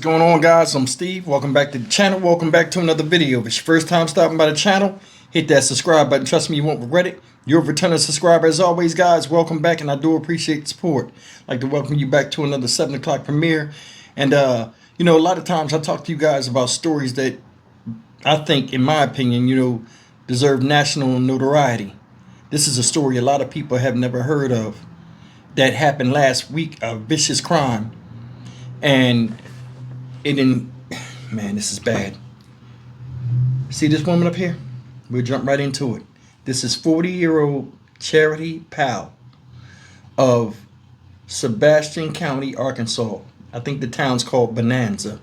What's going on, guys? I'm Steve. Welcome back to the channel. Welcome back to another video. If it's your first time stopping by the channel, hit that subscribe button. Trust me, you won't regret it. You're a returning subscriber as always, guys. Welcome back, and I do appreciate the support. I'd like to welcome you back to another 7 o'clock premiere. And you know, a lot of times I talk to you guys about stories that I think, in my opinion, deserve national notoriety. This is a story a lot of people have never heard of that happened last week, a vicious crime. And man, this is bad. See this woman up here? We'll jump right into it. This is 40-year-old Charity Powell of Sebastian County, Arkansas. I think the town's called Bonanza.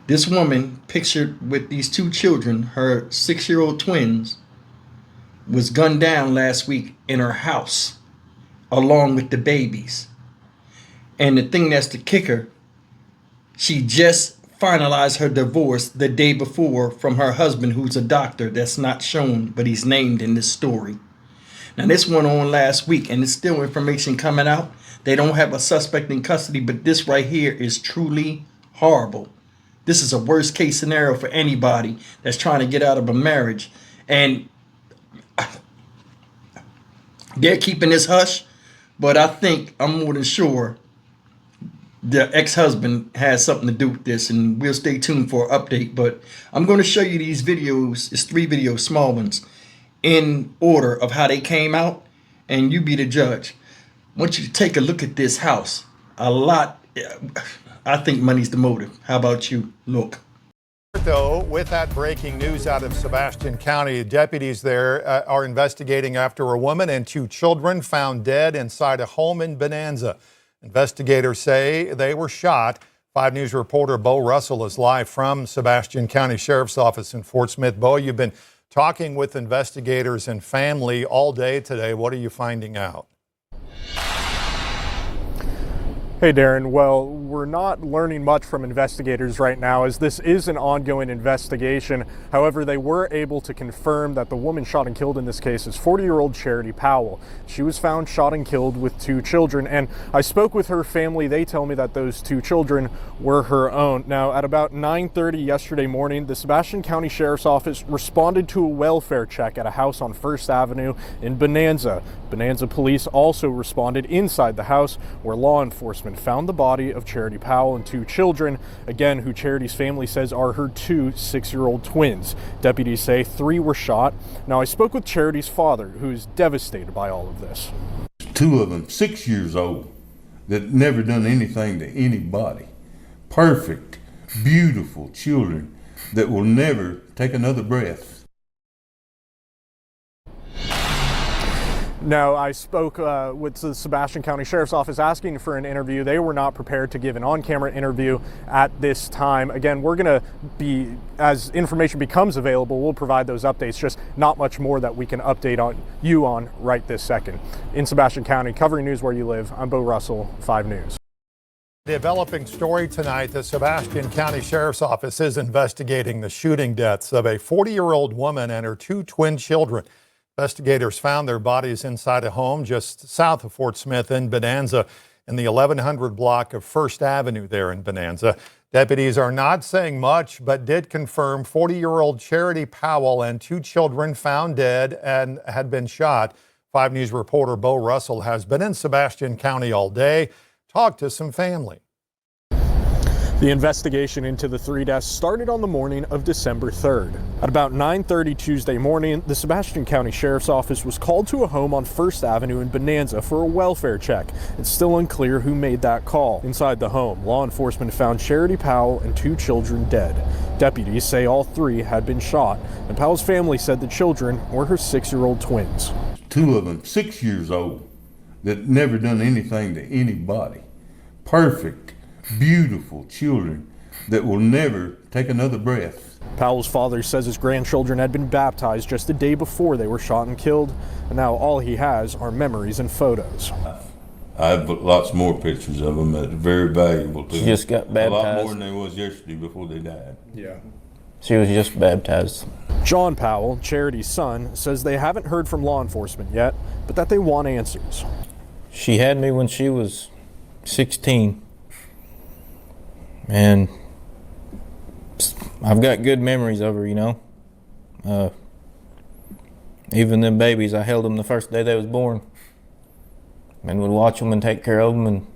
This woman, pictured with these two children, her 6-year-old twins, was gunned down last week in her house along with the babies. And the thing that's the kicker, she just finalized her divorce the day before from her husband, who's a doctor that's not shown, but he's named in this story. Now, this went on last week, and there's still information coming out. They don't have a suspect in custody, but this right here is truly horrible. This is a worst case scenario for anybody that's trying to get out of a marriage. And they're keeping this hush, but I think I'm more than sure the ex-husband has something to do with this, and we'll stay tuned for an update. But I'm going to show you these videos. It's 3 videos, small ones, in order of how they came out, and you be the judge. I want you to take a look at this house. I think money's the motive. How about you? Look. Though, with that breaking news out of Sebastian County, deputies there are investigating after a woman and 2 children found dead inside a home in Bonanza. Investigators say they were shot. 5 News reporter Bo Russell is live from Sebastian County Sheriff's Office in Fort Smith. Bo, you've been talking with investigators and family all day today. What are you finding out? Hey Darren, well, we're not learning much from investigators right now as this is an ongoing investigation. However, they were able to confirm that the woman shot and killed in this case is 40-year-old Charity Powell. She was found shot and killed with 2 children, and I spoke with her family. They tell me that those 2 children were her own. Now, at about 9:30 yesterday morning, the Sebastian County Sheriff's Office responded to a welfare check at a house on First Avenue in Bonanza. Bonanza police also responded inside the house where law enforcement found the body of Charity Powell and 2 children, again, who Charity's family says are her 2 6-year-old twins. Deputies say 3 were shot. Now, I spoke with Charity's father, who is devastated by all of this. 2 of them 6 years old that never done anything to anybody. Perfect, beautiful children that will never take another breath. Now, I spoke with the Sebastian County Sheriff's Office asking for an interview. They were not prepared to give an on-camera interview at this time. Again, we're going to be, as information becomes available, we'll provide those updates, just not much more that we can update you on right this second. In Sebastian County, covering news where you live, I'm Bo Russell, 5 News. Developing story tonight, the Sebastian County Sheriff's Office is investigating the shooting deaths of a 40-year-old woman and her 2 twin children. Investigators found their bodies inside a home just south of Fort Smith in Bonanza in the 1100 block of First Avenue there in Bonanza. Deputies are not saying much, but did confirm 40-year-old Charity Powell and 2 children found dead and had been shot. 5 News reporter Bo Russell has been in Sebastian County all day, talked to some family. The investigation into the 3 deaths started on the morning of December 3rd. At about 9:30 Tuesday morning, the Sebastian County Sheriff's Office was called to a home on First Avenue in Bonanza for a welfare check. It's still unclear who made that call. Inside the home, law enforcement found Charity Powell and 2 children dead. Deputies say all 3 had been shot, and Powell's family said the children were her 6-year-old twins. 2 of them 6 years old that never done anything to anybody. Perfect, beautiful children that will never take another breath. Powell's father says his grandchildren had been baptized just a day before they were shot and killed, and now all he has are memories and photos. I have lots more pictures of them that are very valuable to me. She just got baptized. A lot more than there was yesterday before they died. Yeah. She was just baptized. John Powell, Charity's son, says they haven't heard from law enforcement yet, but that they want answers. She had me when she was 16. Man, I've got good memories of her, you know. Even them babies, I held them the first day they was born. And would watch them and take care of them, and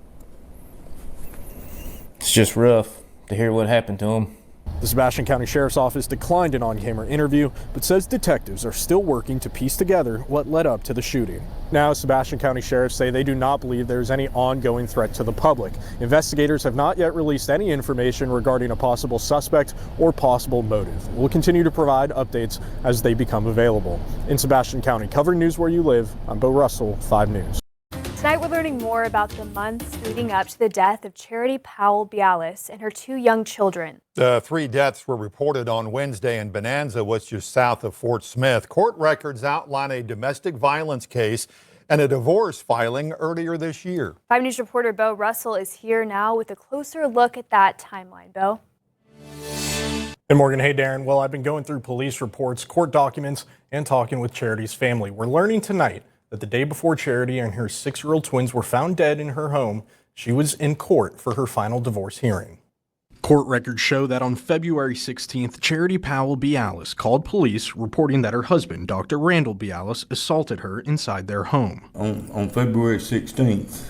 it's just rough to hear what happened to them. The Sebastian County Sheriff's Office declined an on-camera interview, but says detectives are still working to piece together what led up to the shooting. Now, Sebastian County sheriffs say they do not believe there is any ongoing threat to the public. Investigators have not yet released any information regarding a possible suspect or possible motive. We'll continue to provide updates as they become available. In Sebastian County, covering news where you live, I'm Bo Russell, 5 News. Tonight we're learning more about the months leading up to the death of Charity Powell Bialis and her 2 young children. The 3 deaths were reported on Wednesday in Bonanza, which is just south of Fort Smith. Court records outline a domestic violence case and a divorce filing earlier this year. 5 News reporter Bo Russell is here now with a closer look at that timeline. Bo? Hey Morgan, hey Darren. Well, I've been going through police reports, court documents, and talking with Charity's family. We're learning tonight that the day before Charity and her 6-year-old twins were found dead in her home, she was in court for her final divorce hearing. Court records show that on February 16th, Charity Powell Bialis called police reporting that her husband, Dr. Randall Bialis, assaulted her inside their home. On February 16th,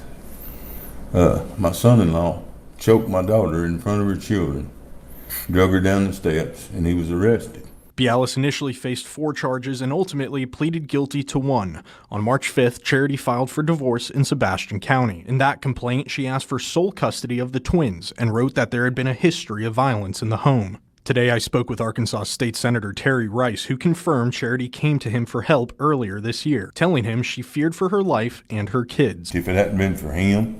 my son-in-law choked my daughter in front of her children, drug her down the steps, and he was arrested. Bialis initially faced 4 charges and ultimately pleaded guilty to 1. On March 5th, Charity filed for divorce in Sebastian County. In that complaint, she asked for sole custody of the twins and wrote that there had been a history of violence in the home. Today, I spoke with Arkansas State Senator Terry Rice, who confirmed Charity came to him for help earlier this year, telling him she feared for her life and her kids. If it hadn't been for him,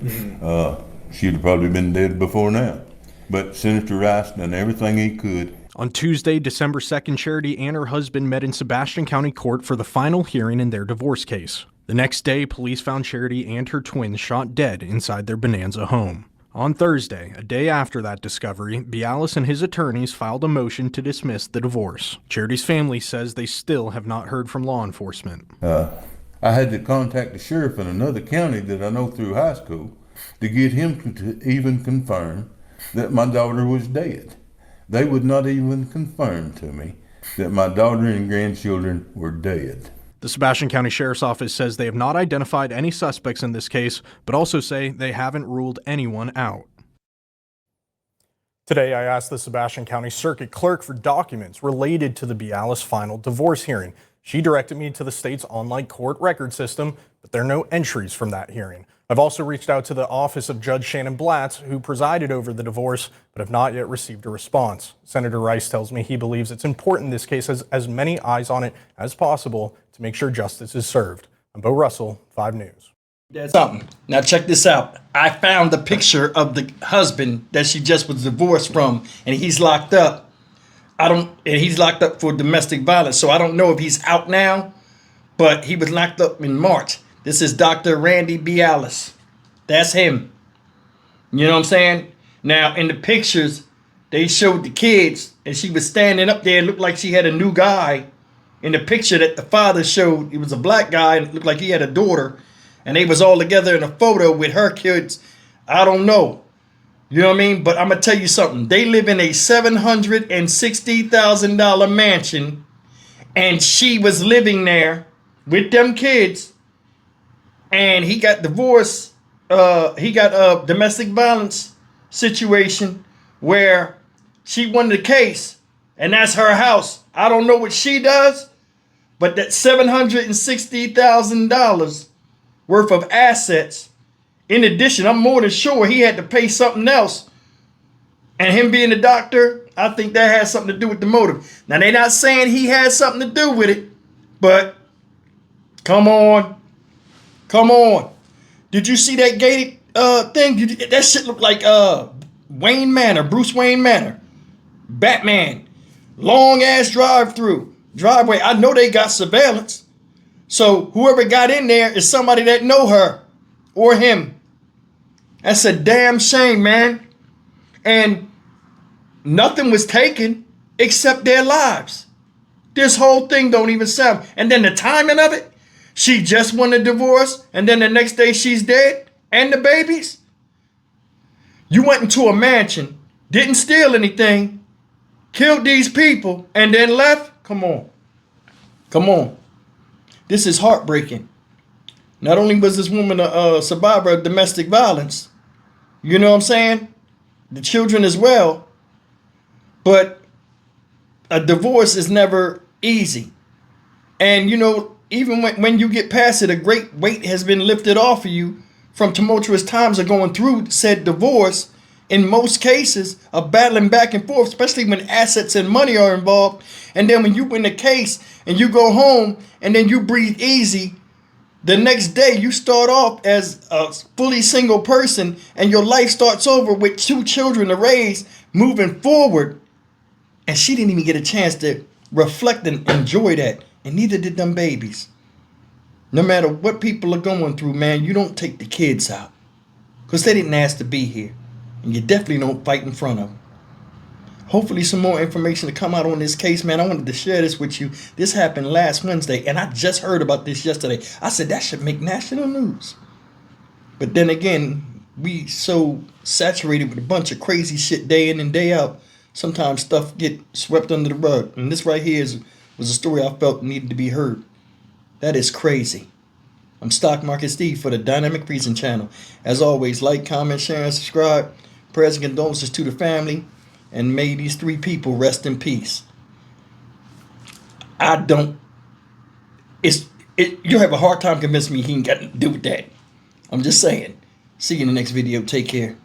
she'd have probably been dead before now. But Senator Rice done everything he could. On Tuesday, December 2nd, Charity and her husband met in Sebastian County Court for the final hearing in their divorce case. The next day, police found Charity and her twins shot dead inside their Bonanza home. On Thursday, a day after that discovery, Bialis and his attorneys filed a motion to dismiss the divorce. Charity's family says they still have not heard from law enforcement. I had to contact the sheriff in another county that I know through high school to get him to even confirm that my daughter was dead. They would not even confirm to me that my daughter and grandchildren were dead. The Sebastian County Sheriff's Office says they have not identified any suspects in this case, but also say they haven't ruled anyone out. Today, I asked the Sebastian County Circuit Clerk for documents related to the Bialis final divorce hearing. She directed me to the state's online court record system, but there are no entries from that hearing. I've also reached out to the office of Judge Shannon Blatz, who presided over the divorce, but have not yet received a response. Senator Rice tells me he believes it's important this case has as many eyes on it as possible to make sure justice is served. I'm Bo Russell, 5 News. That's something. Now check this out. I found the picture of the husband that she just was divorced from, and he's locked up. He's locked up for domestic violence, so I don't know if he's out now, but he was locked up in March. This is Dr. Randy Bialis. That's him. You know what I'm saying? Now, in the pictures, they showed the kids, and she was standing up there. It looked like she had a new guy. In the picture that the father showed, it was a black guy, and it looked like he had a daughter. And they was all together in a photo with her kids. I don't know. You know what I mean? But I'm going to tell you something. They live in a $760,000 mansion, and she was living there with them kids. And he got divorced. He got a domestic violence situation where she won the case, and that's her house. I don't know what she does, but that $760,000 worth of assets. In addition, I'm more than sure he had to pay something else. And him being a doctor, I think that has something to do with the motive. Now, they're not saying he had something to do with it, but come on. Come on. Did you see that gated thing? That shit looked like Wayne Manor, Bruce Wayne Manor. Batman. Long ass driveway. I know they got surveillance. So whoever got in there is somebody that know her or him. That's a damn shame, man. And nothing was taken except their lives. This whole thing don't even sound. And then the timing of it. She just won a divorce, and then the next day she's dead, and the babies. You went into a mansion didn't steal anything, killed these people, and then left? Come on. Come on. This is heartbreaking. Not only was this woman a survivor of domestic violence, you know what I'm saying? The children as well. But a divorce is never easy. And, you know, even when you get past it, a great weight has been lifted off of you from tumultuous times of going through said divorce. In most cases, of battling back and forth, especially when assets and money are involved. And then when you win the case and you go home and then you breathe easy, the next day you start off as a fully single person and your life starts over with 2 children to raise moving forward. And she didn't even get a chance to reflect and enjoy that. And neither did them babies. No matter what people are going through, man, you don't take the kids out. Because they didn't ask to be here. And you definitely don't fight in front of them. Hopefully some more information to come out on this case, man. I wanted to share this with you. This happened last Wednesday, and I just heard about this yesterday. I said, that should make national news. But then again, we so saturated with a bunch of crazy shit day in and day out. Sometimes stuff get swept under the rug. And this right here was a story I felt needed to be heard. That is crazy. I'm Stock Market Steve for the Dynamic Reason channel. As always, like, comment, share, and subscribe. Prayers and condolences to the family. And may these 3 people rest in peace. You'll have a hard time convincing me he ain't got to do with that. I'm just saying. See you in the next video. Take care.